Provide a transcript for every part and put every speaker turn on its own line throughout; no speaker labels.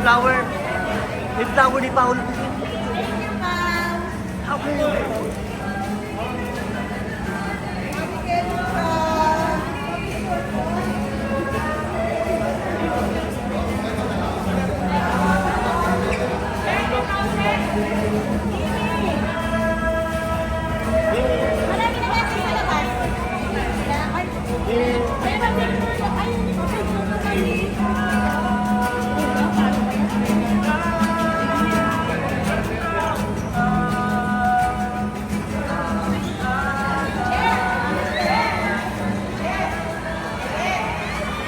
flower. May flower ni Paolo. Okay.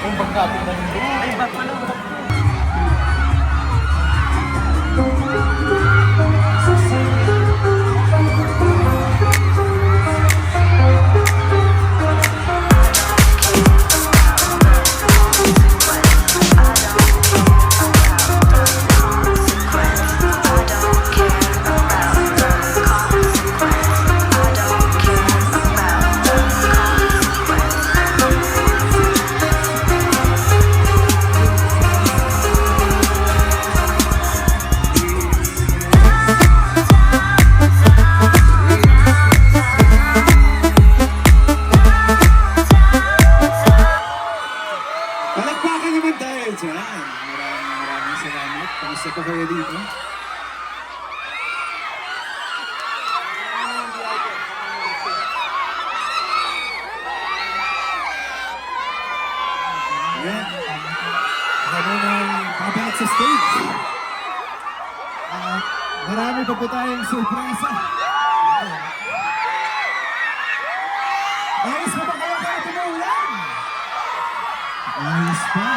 Kung pagkapit na nito.
Ay, ba't pala?
Palakpakan naman tayo dyan. Maraming salamat. Kamusta po kayo dito? Ayan. Kami na babalik sa stage. At marami pa po tayong surpresa. Ayos pa ba kayo kahit umuulan? Ayos pa.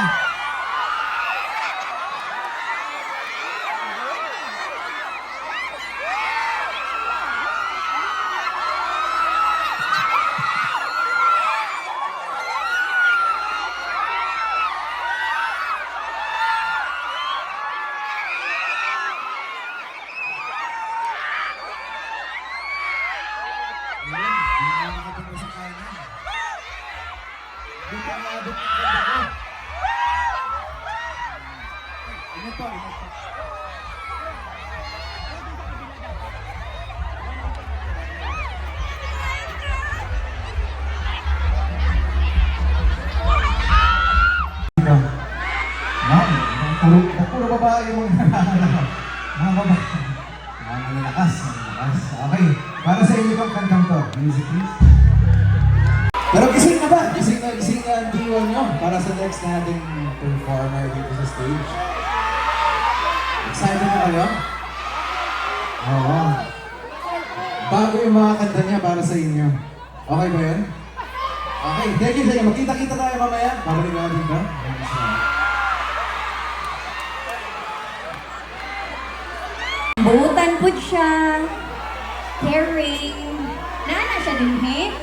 Puro babae mo mga babae. Malakas. Okay. Para sa inyo itong kantang to. Music please. Pero gising na ba? Gising na ang diwa nyo para sa next nating performer dito sa stage. Excited na kayo? Oo. Bago yung mga kanta niya para sa inyo. Okay ba yun? Okay. Thank you. Magkita-kita tayo mamaya. Babalik natin ba?
Buutan po siya. Caring. Nana siya din, he?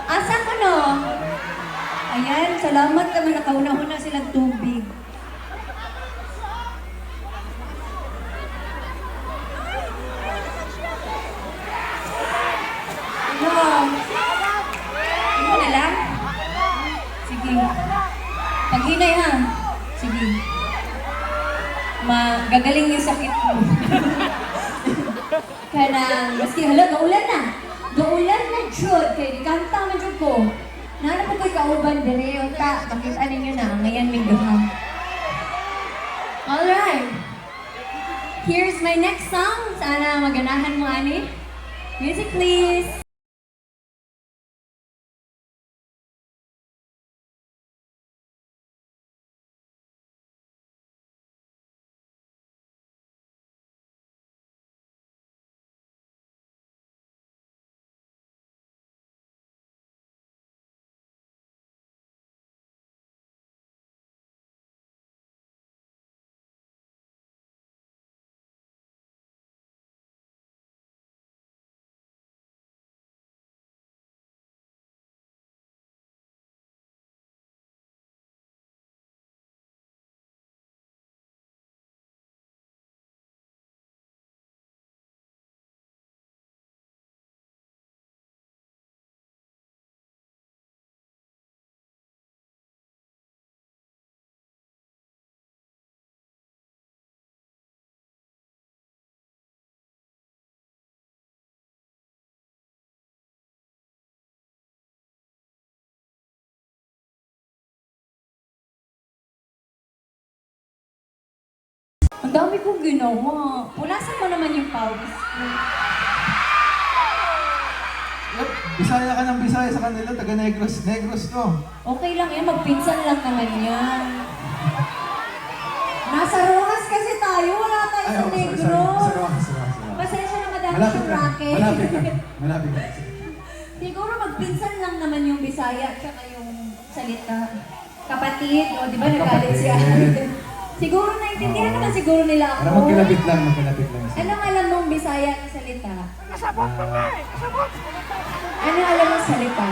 Asa ko no? Ayan, salamat naman nakauna-una silang tubig. Ano? Ano na lang? Sige. Paghinay ha? Sige. Magagaling yung sakit mo. Kaya na, maski hala, gaulan na. Gaulan na, Jud. Kaya kanta man Jud ko. Nana po ko'y kauban dire. Ta, makita ninyo na. Ngayon may duhang. Alright. Here's my next song. Sana maganahan mo, ani. Music, please. Ang dami kong ginawa. Punasan mo naman yung pawis ko.
Bisaya ka ng Bisaya sa kanila, taga Negros. Negros to.
Okay lang yan, magpinsan lang naman yan. Nasa Rojas kasi tayo, wala tayo sa Negros. Pasensya na madami
Malapit
siyang
lang.
racket.
Malapit lang. Malapit lang.
Siguro magpinsan lang naman yung Bisaya tsaka yung salita. Kapatid, o di ba nagalit siya? Siguro naintindihan naman siguro nila ako.
Para magkalapit lang, magkalapit lang.
Anong alam mong Bisaya na salita?
Ah,
Anong alam mong salita?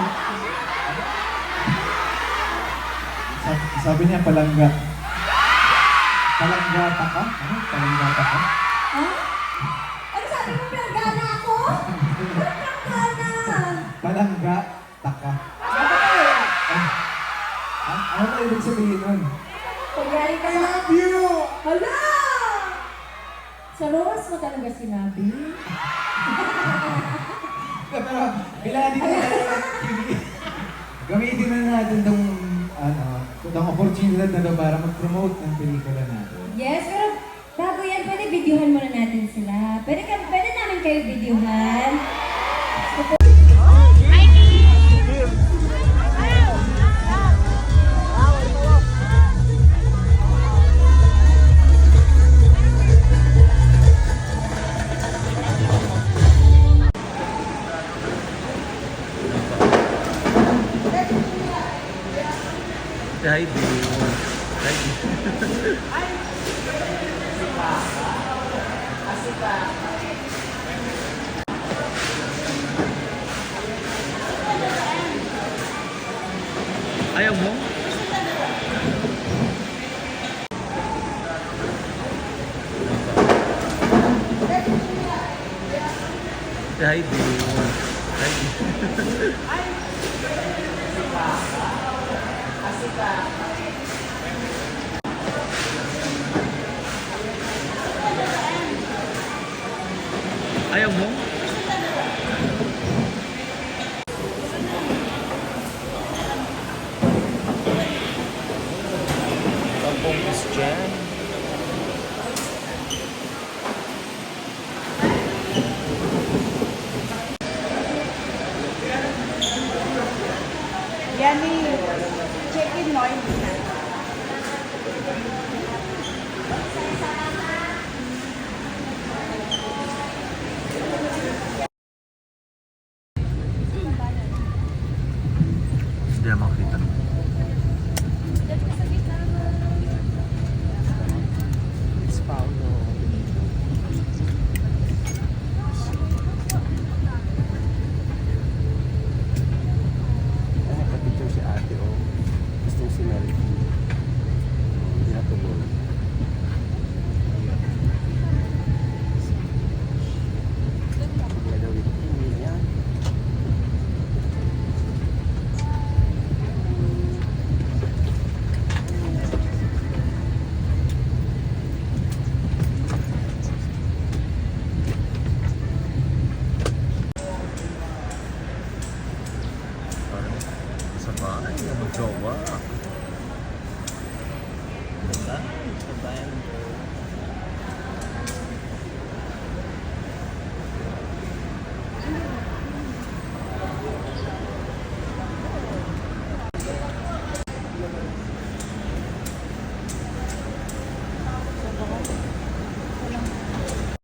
sabi niya palangga. Palanggata ka? Ano? Palanggata ka?
Ha? Ano sabi mo, pinagana ako? Pinagana!
Palangga, taka. Ano ba ibig sabihin nun?
Kunyari ka lang.
Love you!
Hala! Sa Rojas mo talaga sinabi?
Pero, kailangan din natin gamitin na natin itong opportunity na to para mag-promote ng pelikula natin.
Yes, pero bago yan, pwede videohan muna natin sila. Pwede namin kayo videohan.
Si Heidi. Heidi. Ayaw mo? Si Heidi. Heidi. Ayaw mo?